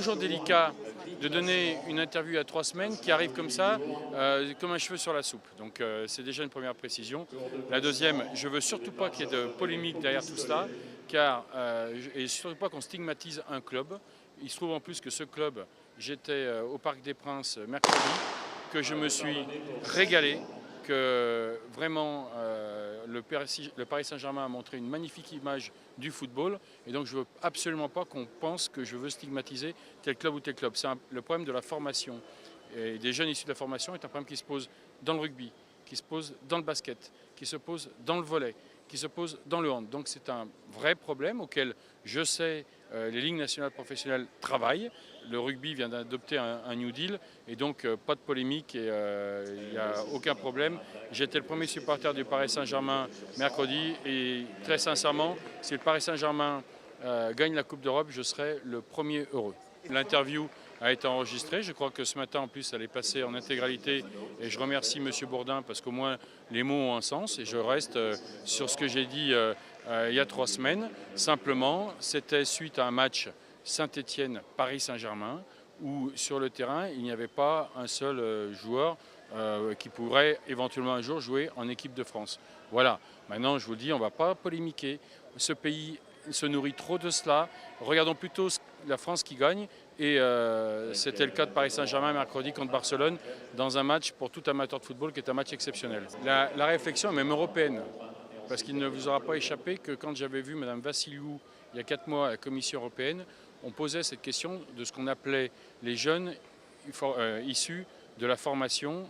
toujours délicat de donner une interview à 3 semaines qui arrive comme ça, comme un cheveu sur la soupe. Donc c'est déjà une première précision. La deuxième, je ne veux surtout pas qu'il y ait de polémique derrière tout cela, et surtout pas qu'on stigmatise un club. Il se trouve en plus que ce club, j'étais au Parc des Princes mercredi, que je me suis régalé, que vraiment le Paris Saint-Germain a montré une magnifique image du football, et donc je ne veux absolument pas qu'on pense que je veux stigmatiser tel club ou tel club. Le problème de la formation et des jeunes issus de la formation est un problème qui se pose dans le rugby, qui se pose dans le basket, qui se pose dans le volley, qui se pose dans le hand. Donc c'est un vrai problème auquel je sais les ligues nationales professionnelles travaillent. Le rugby vient d'adopter un New Deal et donc pas de polémique et il n'y a aucun problème. J'étais le premier supporter du Paris Saint-Germain mercredi et très sincèrement, si le Paris Saint-Germain gagne la Coupe d'Europe, je serai le premier heureux. L'interview a été enregistrée. Je crois que ce matin, en plus, elle est passée en intégralité. Et je remercie M. Bourdin parce qu'au moins les mots ont un sens. Et je reste sur ce que j'ai dit il y a 3 semaines. Simplement, c'était suite à un match Saint-Étienne-Paris Saint-Germain où sur le terrain, il n'y avait pas un seul joueur qui pourrait éventuellement un jour jouer en équipe de France. Voilà. Maintenant, je vous dis, on ne va pas polémiquer. Ce pays se nourrit trop de cela. Regardons plutôt la France qui gagne. Et c'était le cas de Paris Saint-Germain mercredi contre Barcelone dans un match pour tout amateur de football qui est un match exceptionnel. La réflexion est même européenne, parce qu'il ne vous aura pas échappé que quand j'avais vu Mme Vassiliou il y a 4 mois à la Commission européenne, on posait cette question de ce qu'on appelait les jeunes issus de la formation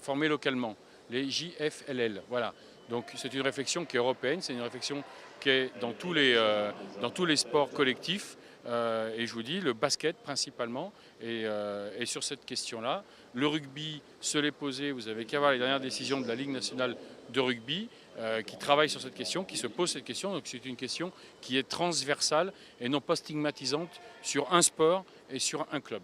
formés localement, les JFLL. Voilà. Donc c'est une réflexion qui est européenne, c'est une réflexion qui est dans tous les sports collectifs. Et je vous dis, le basket principalement, et sur cette question-là, le rugby se l'est posé, vous avez qu'à voir les dernières décisions de la Ligue nationale de rugby, qui travaille sur cette question, qui se pose cette question, donc c'est une question qui est transversale et non pas stigmatisante sur un sport et sur un club.